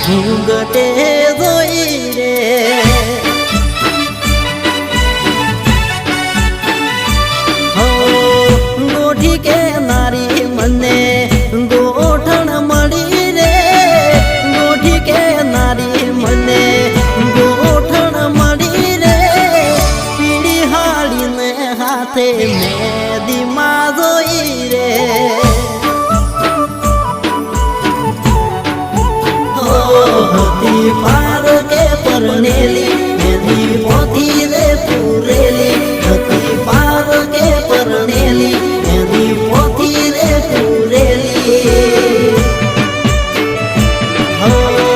ઘૂંઘટે જોઈ રે હો ગોઠી કે નારી મને ગોઠણ મળી રે ગોઠી કે નારી મને ગોઠણ મળી રે પીળી હાડીને હાથે મેદીમાં જોઈ રે હતી પાર કે પરને